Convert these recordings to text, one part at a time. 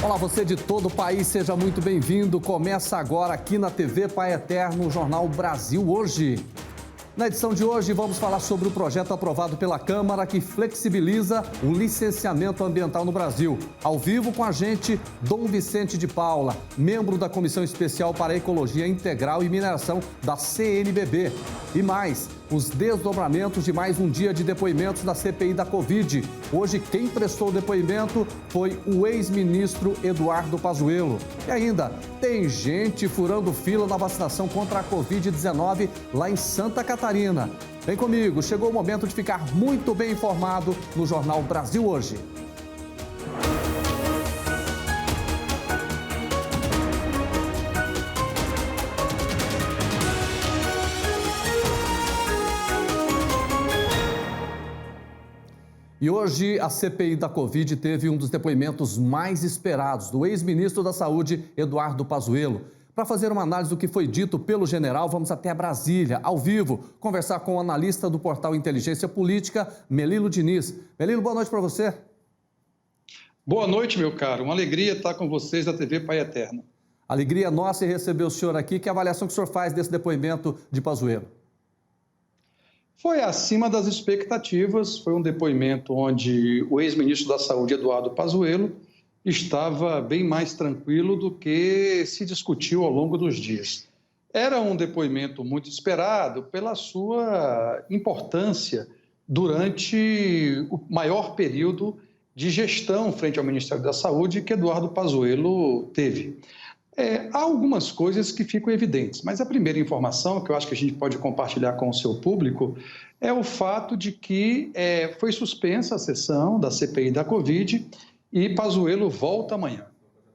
Olá, você de todo o país, seja muito bem-vindo. Começa agora aqui na TV Pai Eterno, o Jornal Brasil Hoje. Na edição de hoje, vamos falar sobre o projeto aprovado pela Câmara que flexibiliza o licenciamento ambiental no Brasil. Ao vivo com a gente, Dom Vicente de Paula, membro da Comissão Especial para a Ecologia Integral e Mineração da CNBB. E mais, os desdobramentos de mais um dia de depoimentos da CPI da Covid. Hoje, quem prestou depoimento foi o ex-ministro Eduardo Pazuello. E ainda, tem gente furando fila na vacinação contra a Covid-19 lá em Santa Catarina. Vem comigo, chegou o momento de ficar muito bem informado no Jornal Brasil Hoje. E hoje a CPI da Covid teve um dos depoimentos mais esperados do ex-ministro da Saúde, Eduardo Pazuello. Para fazer uma análise do que foi dito pelo general, vamos até Brasília, ao vivo, conversar com o analista do portal Inteligência Política, Melilo Diniz. Melilo, boa noite para você. Boa noite, meu caro. Uma alegria estar com vocês da TV Pai Eterno. Alegria nossa em receber o senhor aqui. Que avaliação que o senhor faz desse depoimento de Pazuello? Foi acima das expectativas, foi um depoimento onde o ex-ministro da Saúde, Eduardo Pazuello, estava bem mais tranquilo do que se discutiu ao longo dos dias. Era um depoimento muito esperado pela sua importância durante o maior período de gestão frente ao Ministério da Saúde que Eduardo Pazuello teve. Há algumas coisas que ficam evidentes, mas a primeira informação que eu acho que a gente pode compartilhar com o seu público é o fato de que foi suspensa a sessão da CPI da Covid e Pazuello volta amanhã.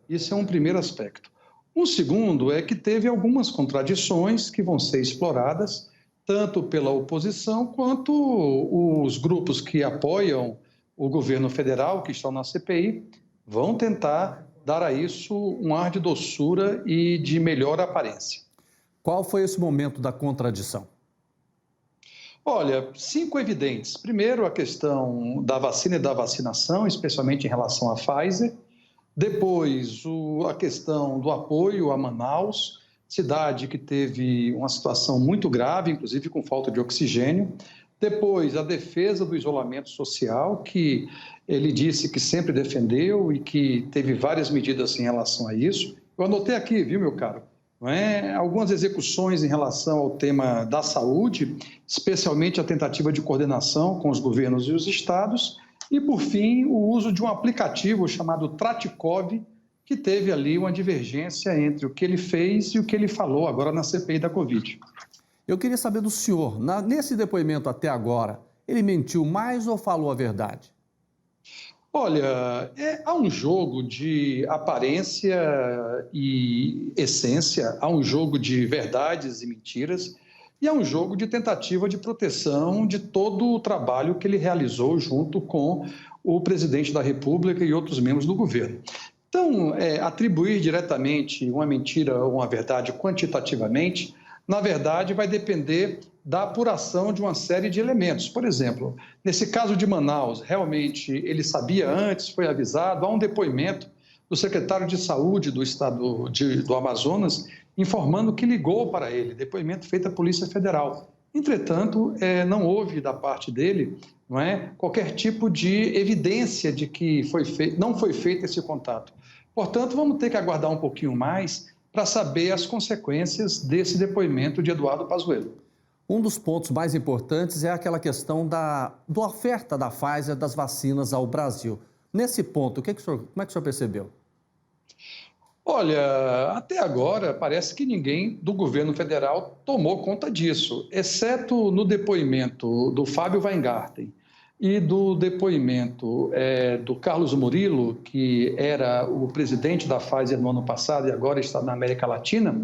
Isso é um primeiro aspecto. Um segundo é que teve algumas contradições que vão ser exploradas, tanto pela oposição quanto os grupos que apoiam o governo federal, que estão na CPI, vão tentar dar a isso um ar de doçura e de melhor aparência. Qual foi esse momento da contradição? Olha, 5 evidentes. Primeiro, a questão da vacina e da vacinação, especialmente em relação à Pfizer. Depois, a questão do apoio a Manaus, cidade que teve uma situação muito grave, inclusive com falta de oxigênio. Depois, a defesa do isolamento social, que ele disse que sempre defendeu e que teve várias medidas em relação a isso. Eu anotei aqui, viu, meu caro? Algumas execuções em relação ao tema da saúde, especialmente a tentativa de coordenação com os governos e os estados. E, por fim, o uso de um aplicativo chamado Tratikov, que teve ali uma divergência entre o que ele fez e o que ele falou agora na CPI da Covid. Eu queria saber do senhor, nesse depoimento até agora, ele mentiu mais ou falou a verdade? Olha, há um jogo de aparência e essência, há um jogo de verdades e mentiras e há um jogo de tentativa de proteção de todo o trabalho que ele realizou junto com o presidente da República e outros membros do governo. Então, atribuir diretamente uma mentira ou uma verdade quantitativamente, na verdade, vai depender da apuração de uma série de elementos. Por exemplo, nesse caso de Manaus, realmente ele sabia antes, foi avisado, há um depoimento do secretário de Saúde do estado do Amazonas informando que ligou para ele, depoimento feito à Polícia Federal. Entretanto, não houve da parte dele qualquer tipo de evidência de que não foi feito esse contato. Portanto, vamos ter que aguardar um pouquinho mais para saber as consequências desse depoimento de Eduardo Pazuello. Um dos pontos mais importantes é aquela questão da oferta da Pfizer das vacinas ao Brasil. Nesse ponto, como é que o senhor percebeu? Olha, até agora parece que ninguém do governo federal tomou conta disso, exceto no depoimento do Fábio Weingarten e do depoimento do Carlos Murilo, que era o presidente da Pfizer no ano passado e agora está na América Latina.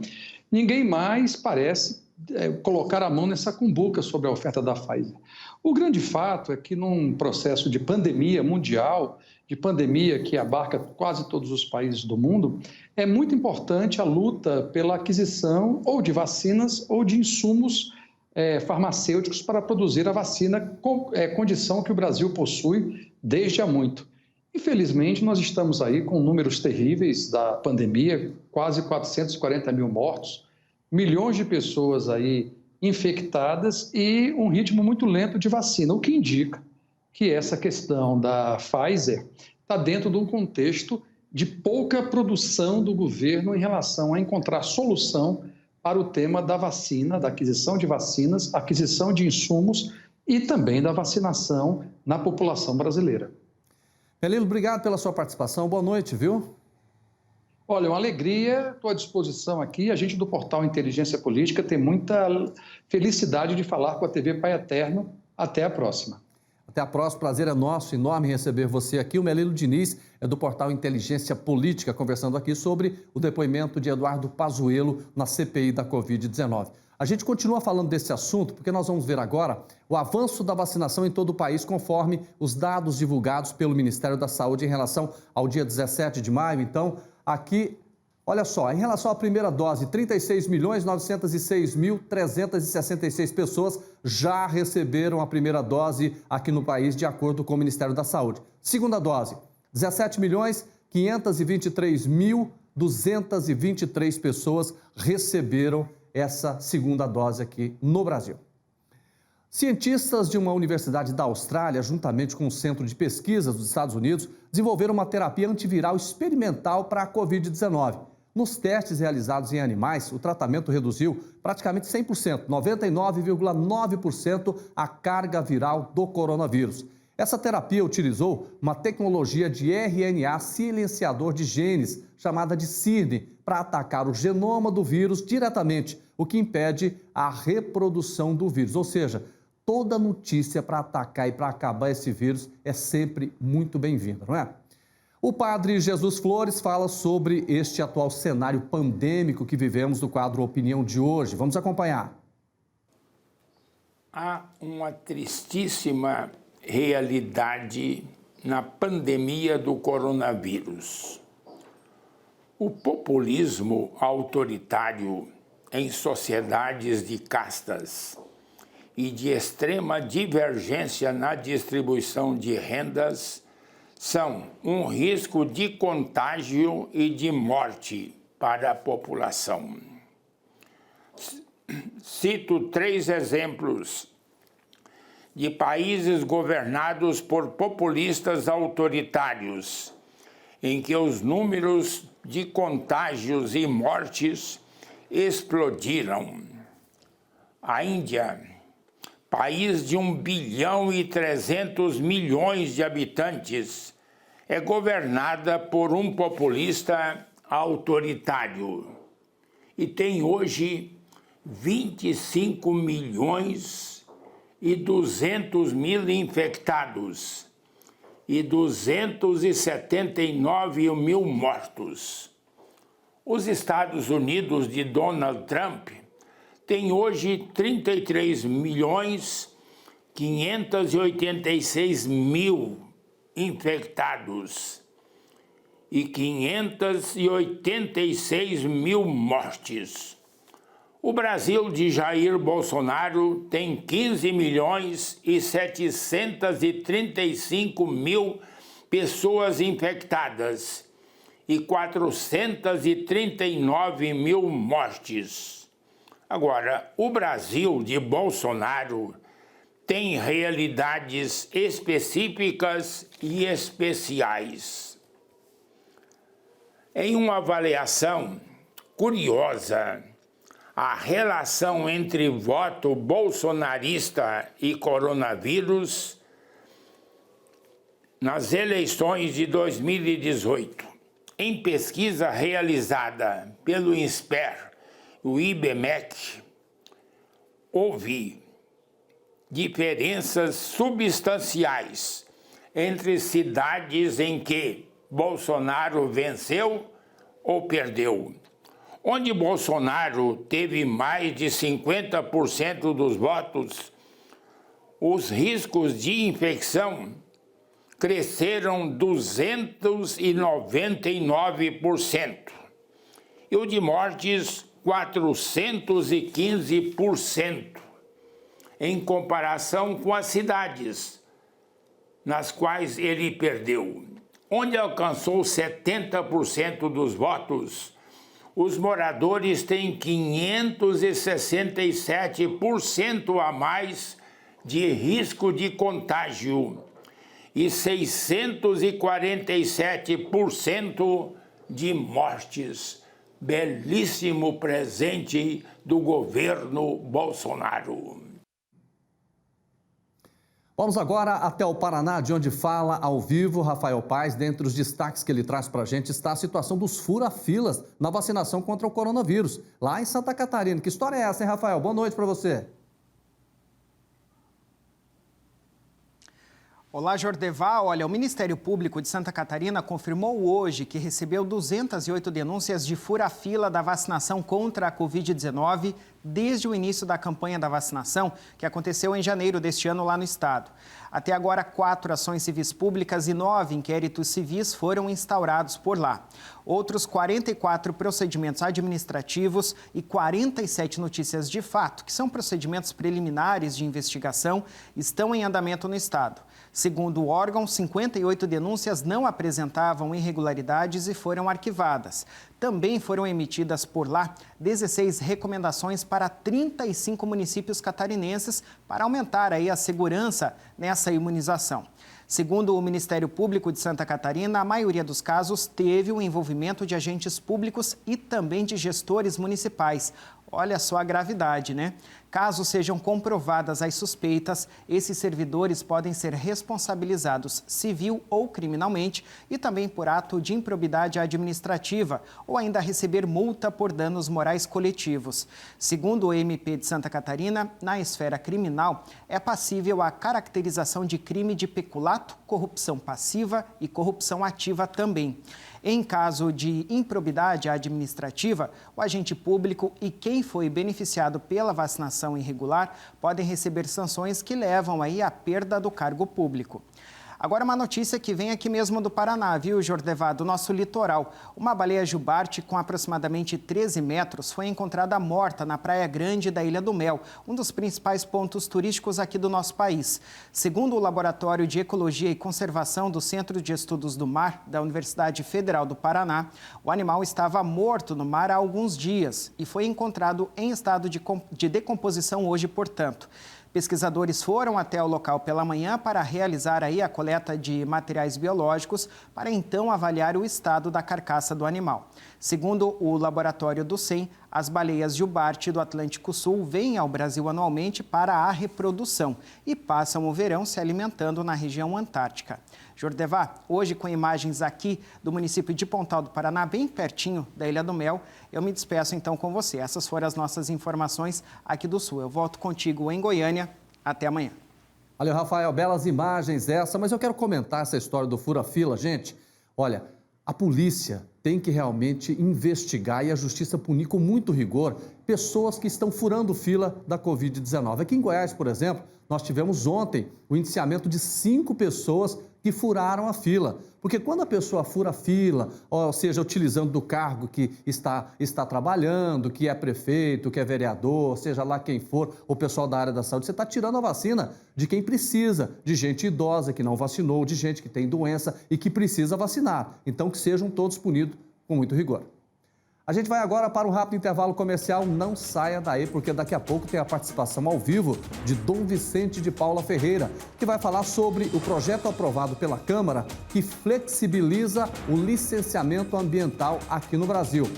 Ninguém mais parece colocar a mão nessa cumbuca sobre a oferta da Pfizer. O grande fato é que num processo de pandemia mundial, de pandemia que abarca quase todos os países do mundo, é muito importante a luta pela aquisição ou de vacinas ou de insumos farmacêuticos para produzir a vacina, condição que o Brasil possui desde há muito. Infelizmente, nós estamos aí com números terríveis da pandemia, quase 440 mil mortos, milhões de pessoas aí infectadas e um ritmo muito lento de vacina, o que indica que essa questão da Pfizer está dentro de um contexto de pouca produção do governo em relação a encontrar solução para o tema da vacina, da aquisição de vacinas, aquisição de insumos e também da vacinação na população brasileira. Melilo, obrigado pela sua participação. Boa noite, viu? Olha, uma alegria, estou à disposição aqui. A gente do portal Inteligência Política tem muita felicidade de falar com a TV Pai Eterno. Até a próxima. Até a próxima, prazer é nosso, enorme receber você aqui. O Melilo Diniz é do portal Inteligência Política, conversando aqui sobre o depoimento de Eduardo Pazuello na CPI da Covid-19. A gente continua falando desse assunto porque nós vamos ver agora o avanço da vacinação em todo o país, conforme os dados divulgados pelo Ministério da Saúde em relação ao dia 17 de maio. Então, aqui, olha só, em relação à primeira dose, 36.906.366 pessoas já receberam a primeira dose aqui no país, de acordo com o Ministério da Saúde. Segunda dose, 17.523.223 pessoas receberam essa segunda dose aqui no Brasil. Cientistas de uma universidade da Austrália, juntamente com o Centro de Pesquisas dos Estados Unidos, desenvolveram uma terapia antiviral experimental para a Covid-19. Nos testes realizados em animais, o tratamento reduziu praticamente 100%, 99,9% a carga viral do coronavírus. Essa terapia utilizou uma tecnologia de RNA silenciador de genes, chamada de siRNA, para atacar o genoma do vírus diretamente, o que impede a reprodução do vírus. Ou seja, toda notícia para atacar e para acabar esse vírus é sempre muito bem-vinda, não é? O padre Jesus Flores fala sobre este atual cenário pandêmico que vivemos no quadro Opinião de hoje. Vamos acompanhar. Há uma tristíssima realidade na pandemia do coronavírus. O populismo autoritário em sociedades de castas e de extrema divergência na distribuição de rendas são um risco de contágio e de morte para a população. Cito 3 exemplos de países governados por populistas autoritários, em que os números de contágios e mortes explodiram. A Índia, país de 1,3 bilhão de habitantes, é governada por um populista autoritário e tem hoje 25.200.000 infectados e 279 mil mortos. Os Estados Unidos de Donald Trump têm hoje 33.586.000 infectados e 586 mil mortes. O Brasil de Jair Bolsonaro tem 15.735.000 pessoas infectadas e 439 mil mortes. Agora, o Brasil de Bolsonaro tem realidades específicas e especiais. Em uma avaliação curiosa, a relação entre voto bolsonarista e coronavírus nas eleições de 2018. Em pesquisa realizada pelo INSPER, o IBMEC, houve diferenças substanciais entre cidades em que Bolsonaro venceu ou perdeu. Onde Bolsonaro teve mais de 50% dos votos, os riscos de infecção cresceram 299% e o de mortes 415%, em comparação com as cidades nas quais ele perdeu. onde alcançou 70% dos votos, os moradores têm 567% a mais de risco de contágio e 647% de mortes. Belíssimo presente do governo Bolsonaro. Vamos agora até o Paraná, de onde fala ao vivo Rafael Paes. Dentre os destaques que ele traz para a gente está a situação dos fura-filas na vacinação contra o coronavírus, lá em Santa Catarina. Que história é essa, hein, Rafael? Boa noite para você. Olá, Jordeval. Olha, o Ministério Público de Santa Catarina confirmou hoje que recebeu 208 denúncias de fura-fila da vacinação contra a Covid-19 desde o início da campanha da vacinação, que aconteceu em janeiro deste ano lá no estado. Até agora, 4 ações civis públicas e 9 inquéritos civis foram instaurados por lá. Outros 44 procedimentos administrativos e 47 notícias de fato, que são procedimentos preliminares de investigação, estão em andamento no estado. Segundo o órgão, 58 denúncias não apresentavam irregularidades e foram arquivadas. Também foram emitidas por lá 16 recomendações para 35 municípios catarinenses para aumentar aí a segurança nessa imunização. Segundo o Ministério Público de Santa Catarina, a maioria dos casos teve o envolvimento de agentes públicos e também de gestores municipais. Olha só a gravidade, né? Caso sejam comprovadas as suspeitas, esses servidores podem ser responsabilizados civil ou criminalmente e também por ato de improbidade administrativa ou ainda receber multa por danos morais coletivos. Segundo o MP de Santa Catarina, na esfera criminal, é passível a caracterização de crime de peculato, corrupção passiva e corrupção ativa também. Em caso de improbidade administrativa, o agente público e quem foi beneficiado pela vacinação irregular podem receber sanções que levam aí à perda do cargo público. Agora uma notícia que vem aqui mesmo do Paraná, viu, Jordevá, do nosso litoral. Uma baleia jubarte com aproximadamente 13 metros foi encontrada morta na Praia Grande da Ilha do Mel, um dos principais pontos turísticos aqui do nosso país. Segundo o Laboratório de Ecologia e Conservação do Centro de Estudos do Mar da Universidade Federal do Paraná, o animal estava morto no mar há alguns dias e foi encontrado em estado de decomposição hoje, portanto. Pesquisadores foram até o local pela manhã para realizar aí a coleta de materiais biológicos para então avaliar o estado da carcaça do animal. Segundo o laboratório do CEM, as baleias jubarte do Atlântico Sul vêm ao Brasil anualmente para a reprodução e passam o verão se alimentando na região antártica. Jordevá, hoje com imagens aqui do município de Pontal do Paraná, bem pertinho da Ilha do Mel, eu me despeço então com você. Essas foram as nossas informações aqui do Sul. Eu volto contigo em Goiânia. Até amanhã. Valeu, Rafael. Belas imagens essa, mas eu quero comentar essa história do fura-fila. Gente, olha, a polícia tem que realmente investigar e a justiça punir com muito rigor pessoas que estão furando fila da Covid-19. Aqui em Goiás, por exemplo, nós tivemos ontem o indiciamento de 5 pessoas que furaram a fila. Porque quando a pessoa fura a fila, ou seja, utilizando do cargo que está trabalhando, que é prefeito, que é vereador, seja lá quem for, o pessoal da área da saúde, você está tirando a vacina de quem precisa, de gente idosa que não vacinou, de gente que tem doença e que precisa vacinar. Então, que sejam todos punidos com muito rigor. A gente vai agora para um rápido intervalo comercial. Não saia daí, porque daqui a pouco tem a participação ao vivo de Dom Vicente de Paula Ferreira, que vai falar sobre o projeto aprovado pela Câmara que flexibiliza o licenciamento ambiental aqui no Brasil.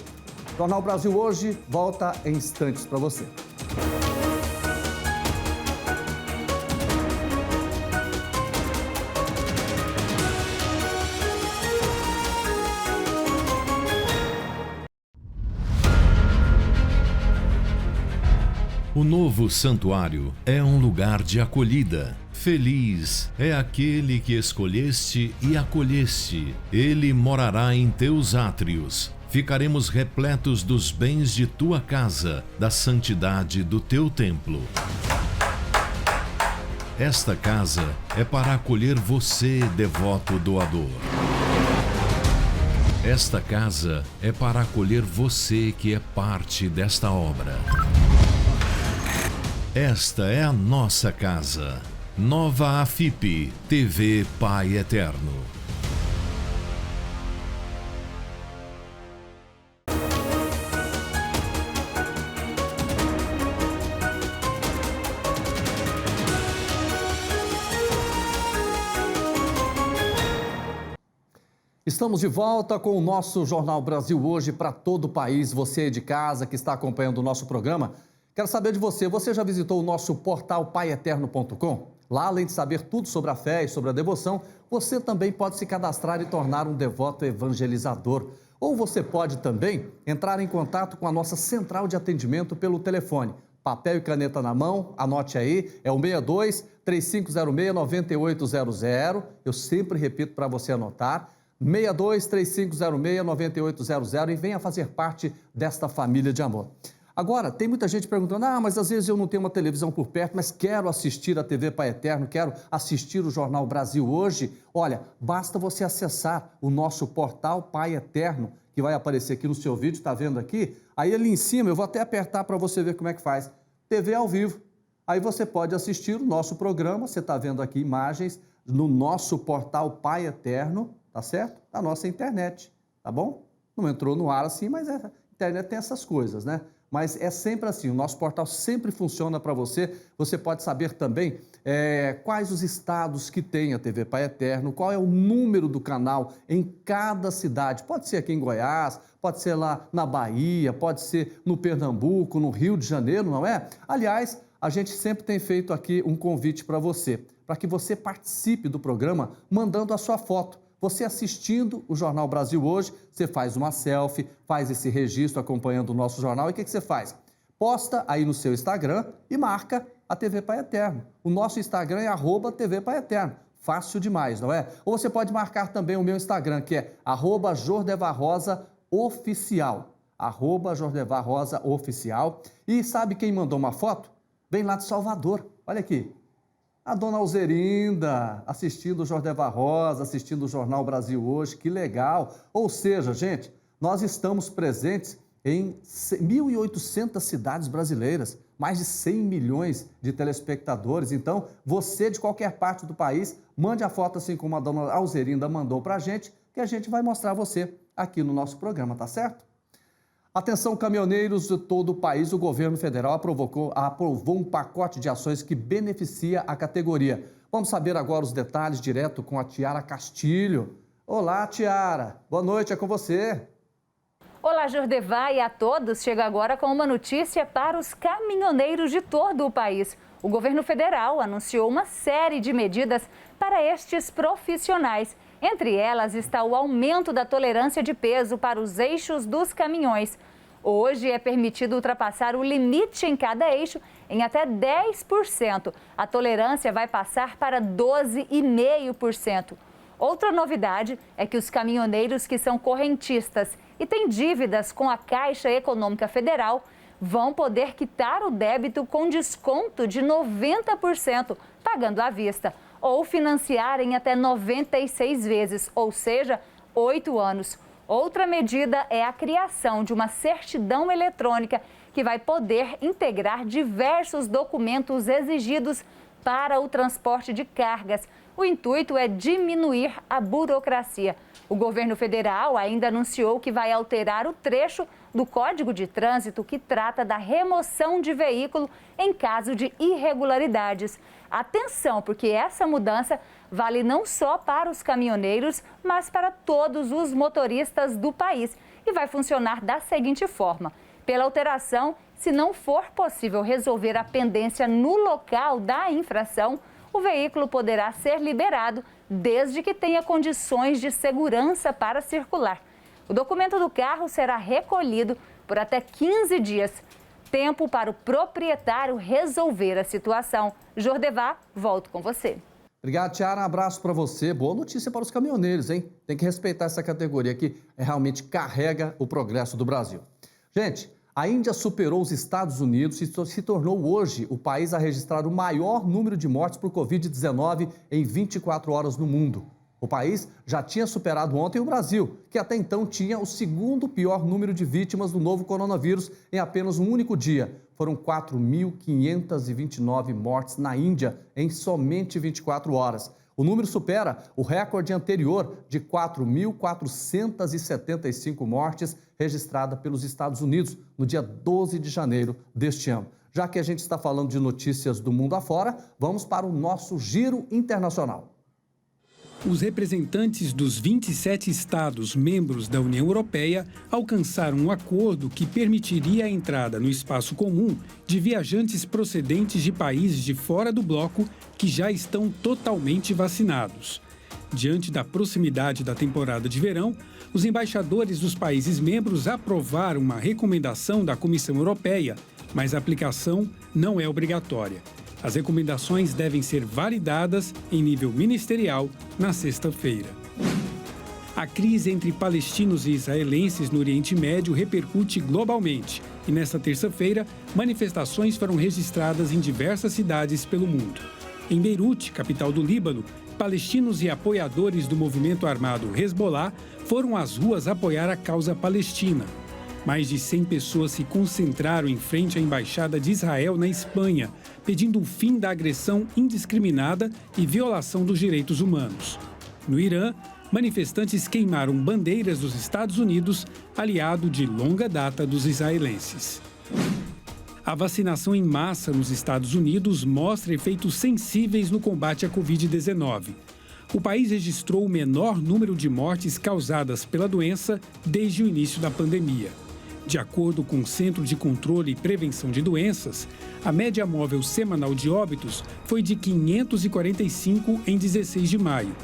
O Jornal Brasil Hoje volta em instantes para você. O novo santuário é um lugar de acolhida. Feliz é aquele que escolheste e acolheste. Ele morará em teus átrios. Ficaremos repletos dos bens de tua casa, da santidade do teu templo. Esta casa é para acolher você, devoto doador. Esta casa é para acolher você que é parte desta obra. Esta é a nossa casa. Nova AFIP, TV Pai Eterno. Estamos de volta com o nosso Jornal Brasil Hoje para todo o país. Você aí de casa que está acompanhando o nosso programa, quero saber de você. Você já visitou o nosso portal paieternno.com? Lá, além de saber tudo sobre a fé e sobre a devoção, você também pode se cadastrar e tornar um devoto evangelizador. Ou você pode também entrar em contato com a nossa central de atendimento pelo telefone. Papel e caneta na mão, anote aí, é o 62-3506-9800. Eu sempre repito para você anotar. 62-3506-9800 e venha fazer parte desta família de amor. Agora, tem muita gente perguntando, mas às vezes eu não tenho uma televisão por perto, mas quero assistir a TV Pai Eterno, quero assistir o Jornal Brasil Hoje. Olha, basta você acessar o nosso portal Pai Eterno, que vai aparecer aqui no seu vídeo, está vendo aqui? Aí ali em cima, eu vou até apertar para você ver como é que faz. TV ao vivo. Aí você pode assistir o nosso programa, você está vendo aqui imagens no nosso portal Pai Eterno, tá certo? Da nossa internet, tá bom? Não entrou no ar assim, mas a internet tem essas coisas, né? Mas é sempre assim, o nosso portal sempre funciona para você. Você pode saber também quais os estados que tem a TV Pai Eterno, qual é o número do canal em cada cidade. Pode ser aqui em Goiás, pode ser lá na Bahia, pode ser no Pernambuco, no Rio de Janeiro, não é? Aliás, a gente sempre tem feito aqui um convite para você, para que você participe do programa mandando a sua foto. Você assistindo o Jornal Brasil Hoje, você faz uma selfie, faz esse registro acompanhando o nosso jornal e o que você faz? Posta aí no seu Instagram e marca a TV Pai Eterno. O nosso Instagram é @TV Pai Eterno. Fácil demais, não é? Ou você pode marcar também o meu Instagram, que é @jordevarrosaoficial. @jordevarrosaoficial. E sabe quem mandou uma foto? Vem lá de Salvador. Olha aqui. A dona Alzerinda, assistindo o Jordevar Rosa, assistindo o Jornal Brasil Hoje, que legal. Ou seja, gente, nós estamos presentes em 1.800 cidades brasileiras, mais de 100 milhões de telespectadores. Então, você de qualquer parte do país, mande a foto assim como a dona Alzerinda mandou pra gente, que a gente vai mostrar você aqui no nosso programa, tá certo? Atenção, caminhoneiros de todo o país, o governo federal aprovou um pacote de ações que beneficia a categoria. Vamos saber agora os detalhes direto com a Tiara Castilho. Olá, Tiara. Boa noite, é com você. Olá, Jordevar, e a todos. Chega agora com uma notícia para os caminhoneiros de todo o país. O governo federal anunciou uma série de medidas para estes profissionais. Entre elas está o aumento da tolerância de peso para os eixos dos caminhões. Hoje é permitido ultrapassar o limite em cada eixo em até 10%. A tolerância vai passar para 12,5%. Outra novidade é que os caminhoneiros que são correntistas e têm dívidas com a Caixa Econômica Federal vão poder quitar o débito com desconto de 90%, pagando à vista, ou financiar em até 96 vezes, ou seja, 8 anos. Outra medida é a criação de uma certidão eletrônica que vai poder integrar diversos documentos exigidos para o transporte de cargas. O intuito é diminuir a burocracia. O governo federal ainda anunciou que vai alterar o trecho do Código de Trânsito que trata da remoção de veículo em caso de irregularidades. Atenção, porque essa mudança vale não só para os caminhoneiros, mas para todos os motoristas do país. E vai funcionar da seguinte forma: pela alteração, se não for possível resolver a pendência no local da infração, o veículo poderá ser liberado desde que tenha condições de segurança para circular. O documento do carro será recolhido por até 15 dias. Tempo para o proprietário resolver a situação. Jordevar, volto com você. Obrigado, Tiara. Um abraço para você. Boa notícia para os caminhoneiros, hein? Tem que respeitar essa categoria que realmente carrega o progresso do Brasil. Gente, a Índia superou os Estados Unidos e se tornou hoje o país a registrar o maior número de mortes por Covid-19 em 24 horas no mundo. O país já tinha superado ontem o Brasil, que até então tinha o segundo pior número de vítimas do novo coronavírus em apenas um único dia. Foram 4.529 mortes na Índia em somente 24 horas. O número supera o recorde anterior de 4.475 mortes registrada pelos Estados Unidos no dia 12 de janeiro deste ano. Já que a gente está falando de notícias do mundo afora, vamos para o nosso Giro Internacional. Os representantes dos 27 estados membros da União Europeia alcançaram um acordo que permitiria a entrada no espaço comum de viajantes procedentes de países de fora do bloco que já estão totalmente vacinados. Diante da proximidade da temporada de verão, os embaixadores dos países membros aprovaram uma recomendação da Comissão Europeia, mas a aplicação não é obrigatória. As recomendações devem ser validadas em nível ministerial na sexta-feira. A crise entre palestinos e israelenses no Oriente Médio repercute globalmente e, nesta terça-feira, manifestações foram registradas em diversas cidades pelo mundo. Em Beirute, capital do Líbano, palestinos e apoiadores do movimento armado Hezbollah foram às ruas apoiar a causa palestina. Mais de 100 pessoas se concentraram em frente à Embaixada de Israel na Espanha, pedindo o fim da agressão indiscriminada e violação dos direitos humanos. No Irã, manifestantes queimaram bandeiras dos Estados Unidos, aliado de longa data dos israelenses. A vacinação em massa nos Estados Unidos mostra efeitos sensíveis no combate à Covid-19. O país registrou o menor número de mortes causadas pela doença desde o início da pandemia. De acordo com o Centro de Controle e Prevenção de Doenças, a média móvel semanal de óbitos foi de 545 em 16 de maio.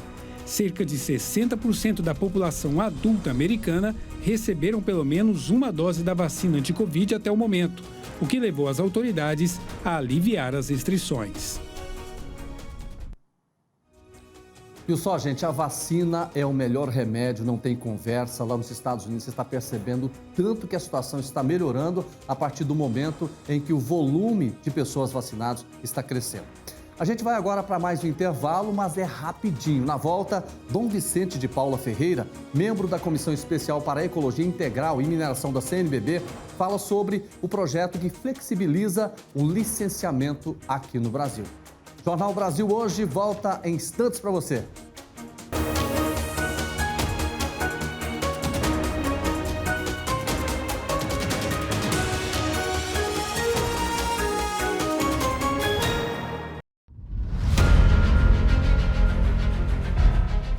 Cerca de 60% da população adulta americana receberam pelo menos uma dose da vacina anti-Covid até o momento, o que levou as autoridades a aliviar as restrições. Viu só, gente, a vacina é o melhor remédio, não tem conversa. Lá nos Estados Unidos você está percebendo tanto que a situação está melhorando a partir do momento em que o volume de pessoas vacinadas está crescendo. A gente vai agora para mais um intervalo, mas é rapidinho. Na volta, Dom Vicente de Paula Ferreira, membro da Comissão Especial para a Ecologia Integral e Mineração da CNBB, fala sobre o projeto que flexibiliza o licenciamento aqui no Brasil. Jornal Brasil Hoje volta em instantes para você.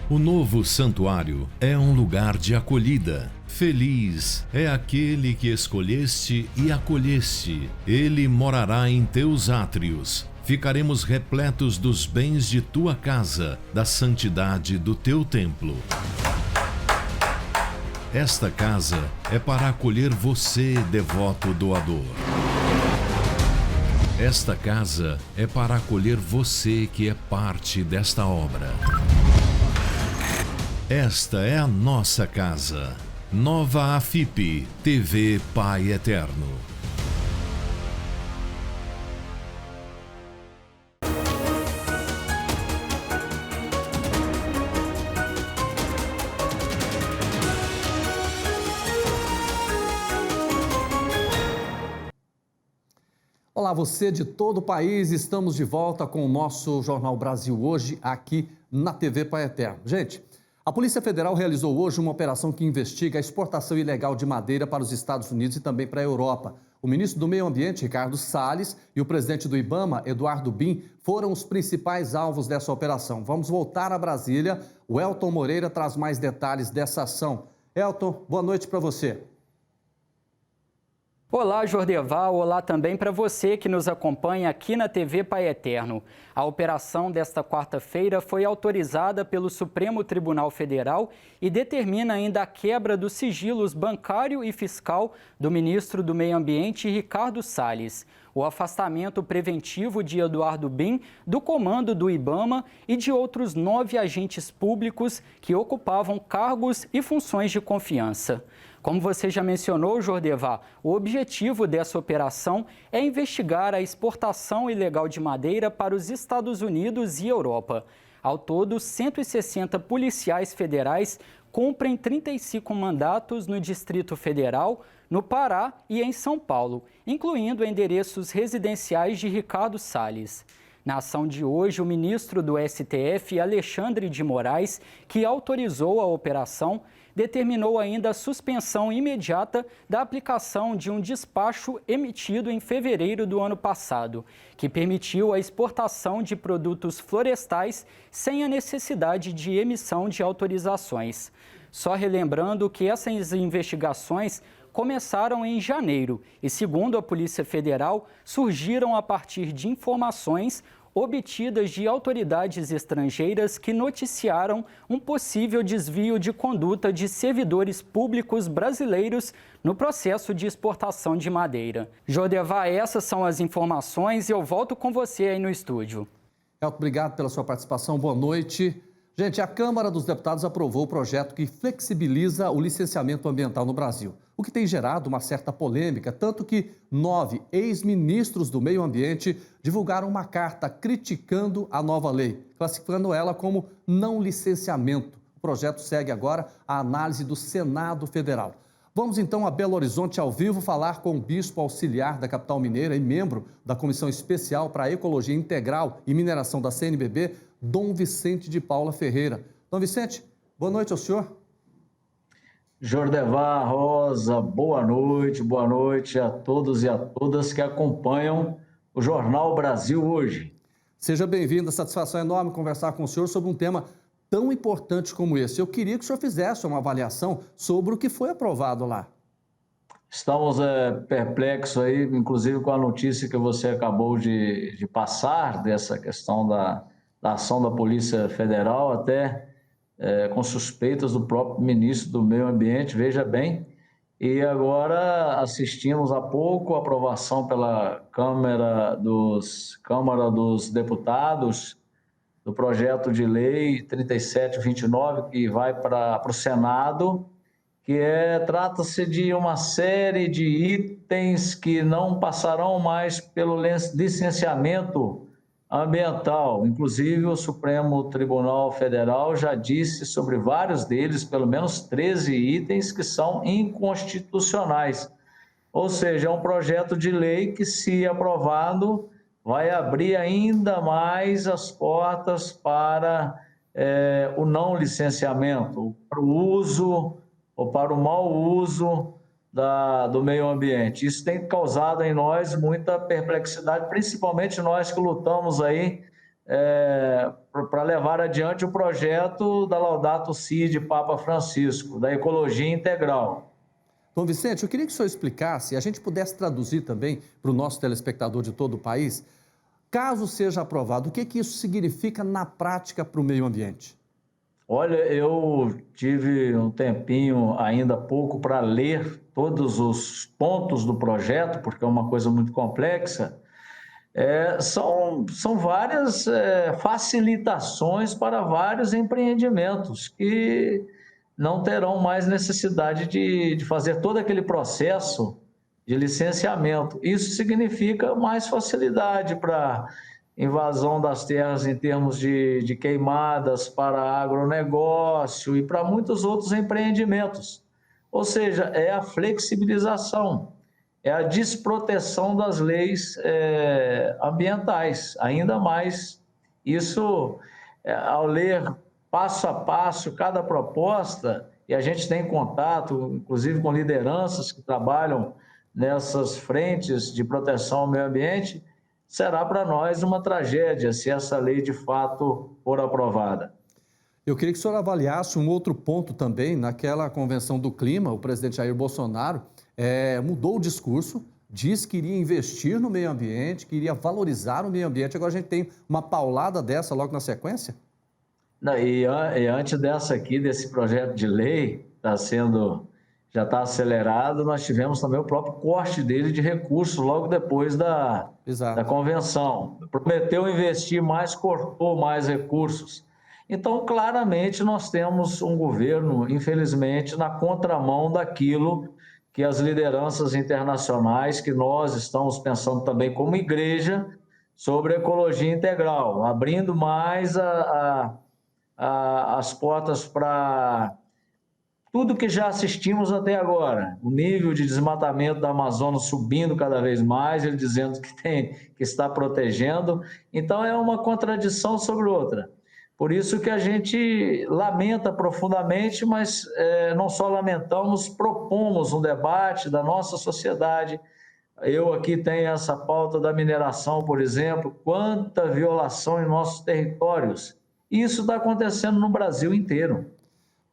O novo santuário é um lugar de acolhida. Feliz é aquele que escolheste e acolheste. Ele morará em teus átrios. Ficaremos repletos dos bens de tua casa, da santidade do teu templo. Esta casa é para acolher você, devoto doador. Esta casa é para acolher você que é parte desta obra. Esta é a nossa casa. Nova AFIP, TV Pai Eterno. Olá, você de todo o país, estamos de volta com o nosso Jornal Brasil Hoje, aqui na TV Pai Eterno. Gente, a Polícia Federal realizou hoje uma operação que investiga a exportação ilegal de madeira para os Estados Unidos e também para a Europa. O ministro do Meio Ambiente, Ricardo Salles, e o presidente do IBAMA, Eduardo Bin, foram os principais alvos dessa operação. Vamos voltar a Brasília. O Elton Moreira traz mais detalhes dessa ação. Elton, boa noite para você. Olá, Jordeval. Olá também para você que nos acompanha aqui na TV Pai Eterno. A operação desta quarta-feira foi autorizada pelo Supremo Tribunal Federal e determina ainda a quebra dos sigilos bancário e fiscal do ministro do Meio Ambiente, Ricardo Salles, o afastamento preventivo de Eduardo Bin do comando do IBAMA e de outros 9 agentes públicos que ocupavam cargos e funções de confiança. Como você já mencionou, Jordevá, o objetivo dessa operação é investigar a exportação ilegal de madeira para os Estados Unidos e Europa. Ao todo, 160 policiais federais cumprem 35 mandatos no Distrito Federal, no Pará e em São Paulo, incluindo endereços residenciais de Ricardo Salles. Na ação de hoje, o ministro do STF, Alexandre de Moraes, que autorizou a operação, determinou ainda a suspensão imediata da aplicação de um despacho emitido em fevereiro do ano passado, que permitiu a exportação de produtos florestais sem a necessidade de emissão de autorizações. Só relembrando que essas investigações começaram em janeiro e, segundo a Polícia Federal, surgiram a partir de informações obtidas de autoridades estrangeiras que noticiaram um possível desvio de conduta de servidores públicos brasileiros no processo de exportação de madeira. Jordevá, essas são as informações e eu volto com você aí no estúdio. Elton, obrigado pela sua participação. Boa noite. Gente, a Câmara dos Deputados aprovou o projeto que flexibiliza o licenciamento ambiental no Brasil, o que tem gerado uma certa polêmica, tanto que 9 ex-ministros do Meio Ambiente divulgaram uma carta criticando a nova lei, classificando ela como não licenciamento. O projeto segue agora a análise do Senado Federal. Vamos então a Belo Horizonte ao vivo falar com o bispo auxiliar da capital mineira e membro da Comissão Especial para a Ecologia Integral e Mineração da CNBB, Dom Vicente de Paula Ferreira. Dom Vicente, boa noite ao senhor. Jordevá, Rosa, boa noite a todos e a todas que acompanham o Jornal Brasil hoje. Seja bem-vindo, a satisfação é enorme conversar com o senhor sobre um tema tão importante como esse. Eu queria que o senhor fizesse uma avaliação sobre o que foi aprovado lá. Estamos perplexos aí, inclusive com a notícia que você acabou de passar, dessa questão da ação da Polícia Federal, até com suspeitas do próprio ministro do Meio Ambiente, veja bem. E agora assistimos há pouco a aprovação pela Câmara dos Deputados do projeto de lei 3729, que vai para o Senado, que trata-se de uma série de itens que não passarão mais pelo licenciamento ambiental. Inclusive, o Supremo Tribunal Federal já disse sobre vários deles, pelo menos 13 itens, que são inconstitucionais. Ou seja, é um projeto de lei que, se aprovado, vai abrir ainda mais as portas para o não licenciamento, para o uso ou para o mau uso do meio ambiente. Isso tem causado em nós muita perplexidade, principalmente nós que lutamos aí para levar adiante o projeto da Laudato Si de Papa Francisco, da ecologia integral. Dom Vicente, eu queria que o senhor explicasse, a gente pudesse traduzir também para o nosso telespectador de todo o país, caso seja aprovado, o que isso significa na prática para o meio ambiente? Olha, eu tive um tempinho ainda pouco para ler todos os pontos do projeto, porque é uma coisa muito complexa. São várias facilitações para vários empreendimentos que não terão mais necessidade de fazer todo aquele processo de licenciamento. Isso significa mais facilidade para invasão das terras em termos de queimadas para agronegócio e para muitos outros empreendimentos. Ou seja, é a flexibilização, é a desproteção das leis ambientais, ainda mais. Isso, ao ler passo a passo cada proposta, e a gente tem contato, inclusive com lideranças que trabalham nessas frentes de proteção ao meio ambiente, será para nós uma tragédia se essa lei de fato for aprovada. Eu queria que o senhor avaliasse um outro ponto também. Naquela convenção do clima, o presidente Jair Bolsonaro mudou o discurso, disse que iria investir no meio ambiente, que iria valorizar o meio ambiente. Agora a gente tem uma paulada dessa logo na sequência? Não, e antes desse projeto de lei já está acelerado, nós tivemos também o próprio corte dele de recursos logo depois da convenção. Prometeu investir mais, cortou mais recursos. Então, claramente, nós temos um governo, infelizmente, na contramão daquilo que as lideranças internacionais, que nós estamos pensando também como igreja, sobre ecologia integral, abrindo mais as portas para tudo que já assistimos até agora, o nível de desmatamento da Amazônia subindo cada vez mais, ele dizendo que está protegendo, então é uma contradição sobre outra. Por isso que a gente lamenta profundamente, mas não só lamentamos, propomos um debate da nossa sociedade. Eu aqui tenho essa pauta da mineração, por exemplo, quanta violação em nossos territórios. Isso está acontecendo no Brasil inteiro.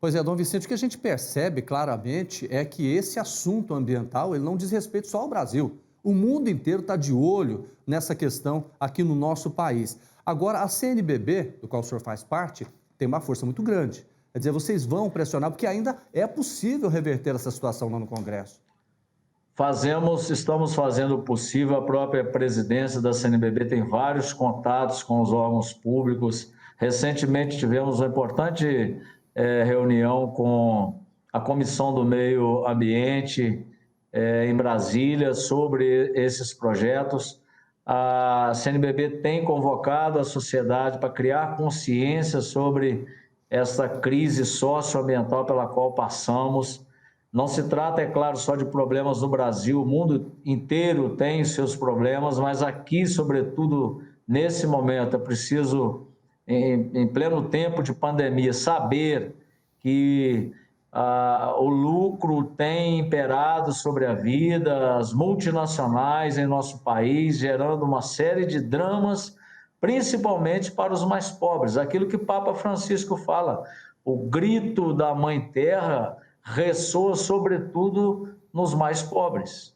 Pois é, Dom Vicente, o que a gente percebe claramente é que esse assunto ambiental ele não diz respeito só ao Brasil. O mundo inteiro está de olho nessa questão aqui no nosso país. Agora, a CNBB, do qual o senhor faz parte, tem uma força muito grande. Quer dizer, vocês vão pressionar, porque ainda é possível reverter essa situação lá no Congresso. Estamos fazendo o possível, a própria presidência da CNBB tem vários contatos com os órgãos públicos. Recentemente tivemos uma importante reunião com a Comissão do Meio Ambiente em Brasília sobre esses projetos. A CNBB tem convocado a sociedade para criar consciência sobre essa crise socioambiental pela qual passamos. Não se trata, é claro, só de problemas no Brasil, o mundo inteiro tem seus problemas, mas aqui, sobretudo, nesse momento, é preciso, em pleno tempo de pandemia, saber que o lucro tem imperado sobre a vida, as multinacionais em nosso país, gerando uma série de dramas, principalmente para os mais pobres. Aquilo que Papa Francisco fala, o grito da Mãe Terra ressoa sobretudo nos mais pobres.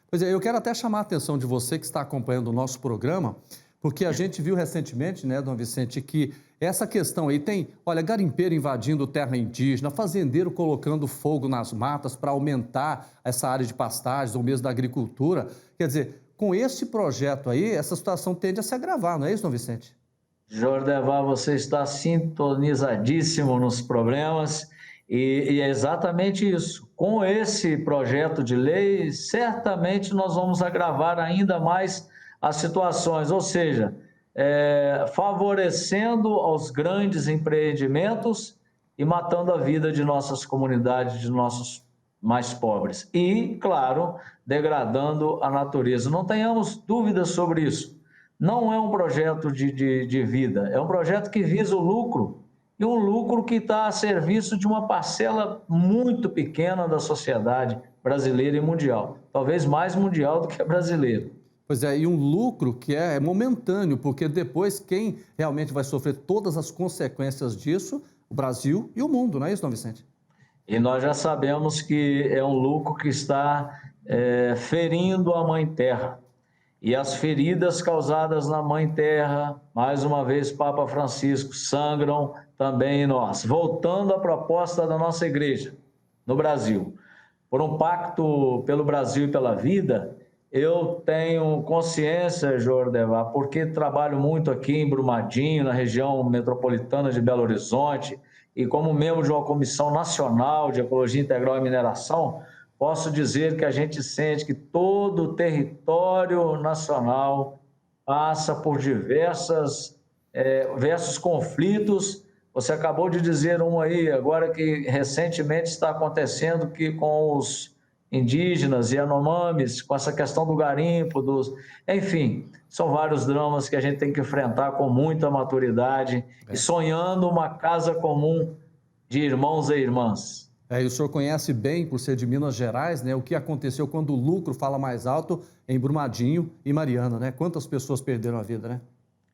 Pois é, eu quero até chamar a atenção de você que está acompanhando o nosso programa, porque a gente viu recentemente, né, Dom Vicente, que essa questão aí tem, olha, garimpeiro invadindo terra indígena, fazendeiro colocando fogo nas matas para aumentar essa área de pastagens ou mesmo da agricultura. Quer dizer, com esse projeto aí, essa situação tende a se agravar, não é isso, Dom Vicente? Jordevar, você está sintonizadíssimo nos problemas e é exatamente isso. Com esse projeto de lei, certamente nós vamos agravar ainda mais as situações, ou seja, favorecendo aos grandes empreendimentos e matando a vida de nossas comunidades, de nossos mais pobres. E, claro, degradando a natureza. Não tenhamos dúvidas sobre isso. Não é um projeto de vida, é um projeto que visa o lucro, e um lucro que está a serviço de uma parcela muito pequena da sociedade brasileira e mundial. Talvez mais mundial do que a brasileira. Pois é, e um lucro que é momentâneo, porque depois quem realmente vai sofrer todas as consequências disso, o Brasil e o mundo, não é isso, Dom Vicente? E nós já sabemos que é um lucro que está ferindo a Mãe Terra. E as feridas causadas na Mãe Terra, mais uma vez Papa Francisco, sangram também em nós. Voltando à proposta da nossa igreja no Brasil, por um pacto pelo Brasil e pela vida, eu tenho consciência, Jordevar, porque trabalho muito aqui em Brumadinho, na região metropolitana de Belo Horizonte, e como membro de uma comissão nacional de ecologia integral e mineração, posso dizer que a gente sente que todo o território nacional passa por diversos conflitos. Você acabou de dizer um aí, agora que recentemente está acontecendo que com os indígenas e Yanomamis, com essa questão do garimpo, enfim, são vários dramas que a gente tem que enfrentar com muita maturidade e sonhando uma casa comum de irmãos e irmãs. E o senhor conhece bem, por ser de Minas Gerais, né, o que aconteceu quando o lucro fala mais alto em Brumadinho e Mariana, né? Quantas pessoas perderam a vida, né?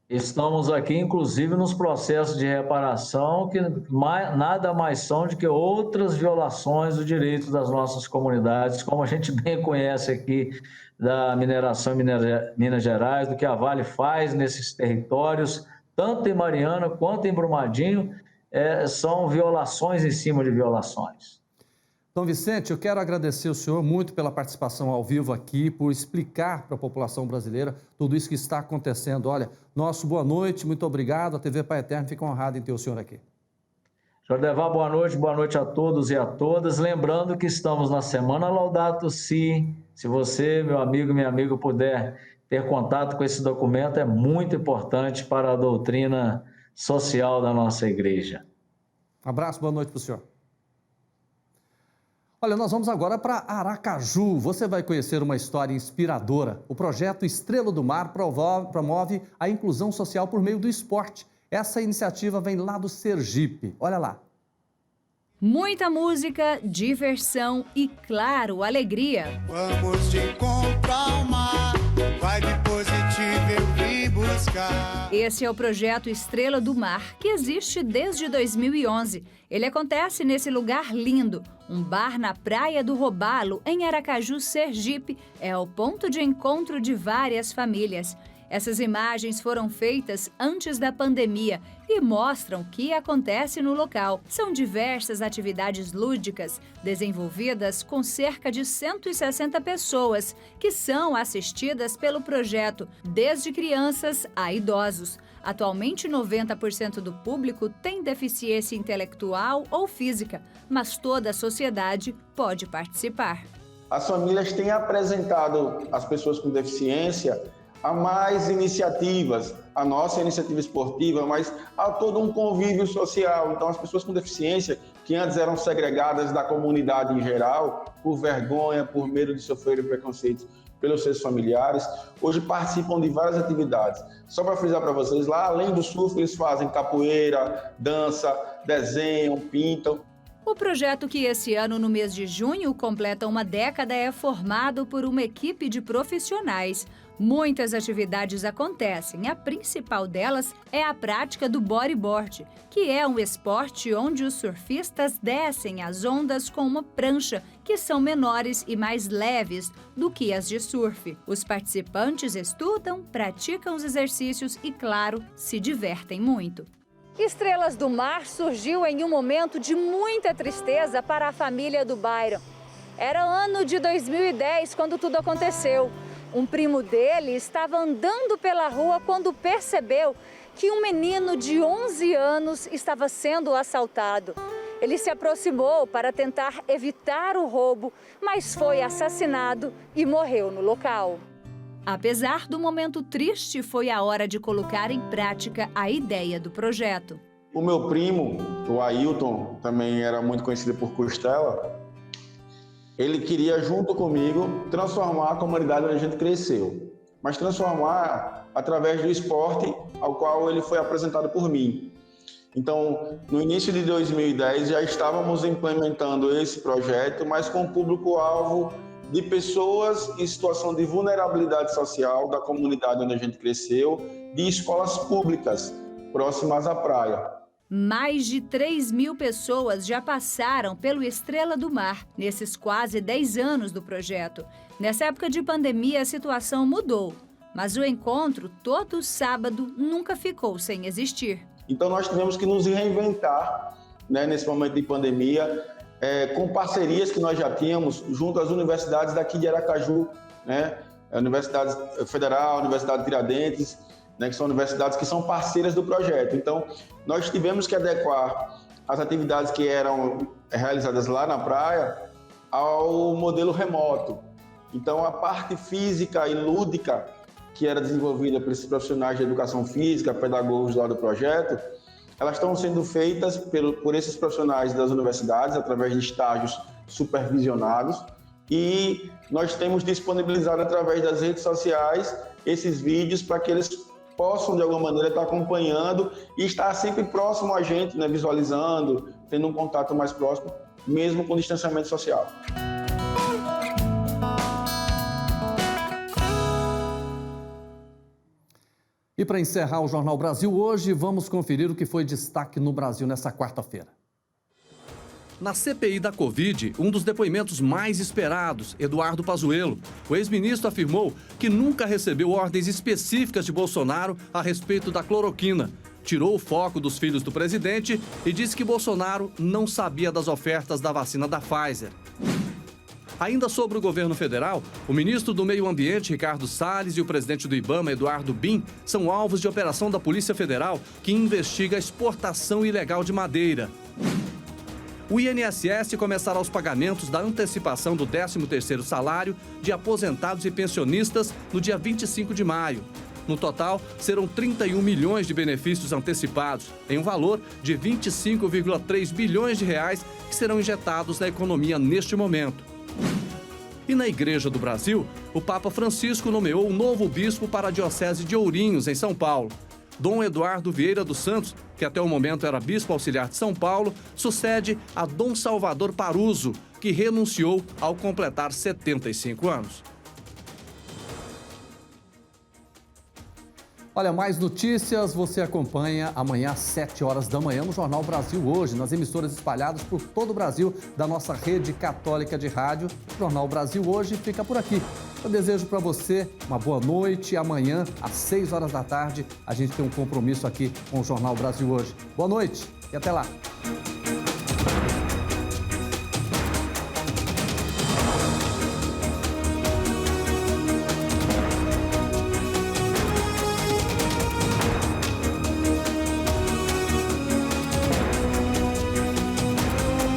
Estamos aqui, inclusive, nos processos de reparação que nada mais são do que outras violações do direito das nossas comunidades, como a gente bem conhece aqui da mineração em Minas Gerais, do que a Vale faz nesses territórios, tanto em Mariana quanto em Brumadinho, são violações em cima de violações. Dom Vicente, eu quero agradecer o senhor muito pela participação ao vivo aqui, por explicar para a população brasileira tudo isso que está acontecendo. Olha, nosso boa noite, muito obrigado. A TV Pai Eterno fica honrada em ter o senhor aqui. Jordevar, boa noite a todos e a todas. Lembrando que estamos na Semana Laudato Si. Se você, meu amigo, minha amiga, puder ter contato com esse documento, é muito importante para a doutrina social da nossa igreja. Um abraço, boa noite para o senhor. Olha, nós vamos agora para Aracaju. Você vai conhecer uma história inspiradora. O projeto Estrela do Mar promove a inclusão social por meio do esporte. Essa iniciativa vem lá do Sergipe. Olha lá. Muita música, diversão e, claro, alegria. Vamos de encontro ao mar, vibe positiva eu vim buscar. Esse é o projeto Estrela do Mar, que existe desde 2011. Ele acontece nesse lugar lindo. Um bar na Praia do Robalo, em Aracaju, Sergipe, é o ponto de encontro de várias famílias. Essas imagens foram feitas antes da pandemia e mostram o que acontece no local. São diversas atividades lúdicas desenvolvidas com cerca de 160 pessoas que são assistidas pelo projeto, desde crianças a idosos. Atualmente, 90% do público tem deficiência intelectual ou física, mas toda a sociedade pode participar. As famílias têm apresentado às pessoas com deficiência a mais iniciativas, a nossa iniciativa esportiva, mas há todo um convívio social. Então, as pessoas com deficiência, que antes eram segregadas da comunidade em geral, por vergonha, por medo de sofrer preconceitos pelos seus familiares, hoje participam de várias atividades. Só para frisar para vocês, lá além do surf, eles fazem capoeira, dança, desenham, pintam. O projeto, que esse ano, no mês de junho, completa uma década, é formado por uma equipe de profissionais. Muitas atividades acontecem. A principal delas é a prática do bodyboard, que é um esporte onde os surfistas descem as ondas com uma prancha, que são menores e mais leves do que as de surf. Os participantes estudam, praticam os exercícios e, claro, se divertem muito. Estrelas do Mar surgiu em um momento de muita tristeza para a família do Byron. Era o ano de 2010 quando tudo aconteceu. Um primo dele estava andando pela rua quando percebeu que um menino de 11 anos estava sendo assaltado. Ele se aproximou para tentar evitar o roubo, mas foi assassinado e morreu no local. Apesar do momento triste, foi a hora de colocar em prática a ideia do projeto. O meu primo, o Ailton, também era muito conhecido por Costela, ele queria, junto comigo, transformar a comunidade onde a gente cresceu, mas transformar através do esporte ao qual ele foi apresentado por mim. Então, no início de 2010, já estávamos implementando esse projeto, mas com o público-alvo de pessoas em situação de vulnerabilidade social da comunidade onde a gente cresceu, de escolas públicas próximas à praia. Mais de 3.000 pessoas já passaram pelo Estrela do Mar nesses quase 10 anos do projeto. Nessa época de pandemia, a situação mudou, mas o encontro, todo sábado, nunca ficou sem existir. Então, nós tivemos que nos reinventar, nesse momento de pandemia, com parcerias que nós já tínhamos junto às universidades daqui de Aracaju, a Universidade Federal, a Universidade Tiradentes, que são universidades que são parceiras do projeto. Então, nós tivemos que adequar as atividades que eram realizadas lá na praia ao modelo remoto. Então, a parte física e lúdica que era desenvolvida por esses profissionais de educação física, pedagogos lá do projeto, elas estão sendo feitas por esses profissionais das universidades através de estágios supervisionados, e nós temos disponibilizado através das redes sociais esses vídeos para que eles possam, de alguma maneira, estar acompanhando e estar sempre próximo a gente, visualizando, tendo um contato mais próximo, mesmo com distanciamento social. E para encerrar o Jornal Brasil hoje, vamos conferir o que foi destaque no Brasil nessa quarta-feira. Na CPI da Covid, um dos depoimentos mais esperados, Eduardo Pazuello, o ex-ministro afirmou que nunca recebeu ordens específicas de Bolsonaro a respeito da cloroquina. Tirou o foco dos filhos do presidente e disse que Bolsonaro não sabia das ofertas da vacina da Pfizer. Ainda sobre o governo federal, o ministro do Meio Ambiente, Ricardo Salles, e o presidente do IBAMA, Eduardo Bin, são alvos de operação da Polícia Federal, que investiga a exportação ilegal de madeira. O INSS começará os pagamentos da antecipação do 13º salário de aposentados e pensionistas no dia 25 de maio. No total, serão 31 milhões de benefícios antecipados, em um valor de 25,3 bilhões de reais que serão injetados na economia neste momento. E na Igreja do Brasil, o Papa Francisco nomeou um novo bispo para a Diocese de Ourinhos, em São Paulo. Dom Eduardo Vieira dos Santos, que até o momento era bispo auxiliar de São Paulo, sucede a Dom Salvador Paruso, que renunciou ao completar 75 anos. Olha, mais notícias você acompanha amanhã às 7 horas da manhã no Jornal Brasil Hoje, nas emissoras espalhadas por todo o Brasil da nossa rede católica de rádio. O Jornal Brasil Hoje fica por aqui. Eu desejo para você uma boa noite. Amanhã, às 6 horas da tarde, a gente tem um compromisso aqui com o Jornal Brasil Hoje. Boa noite e até lá.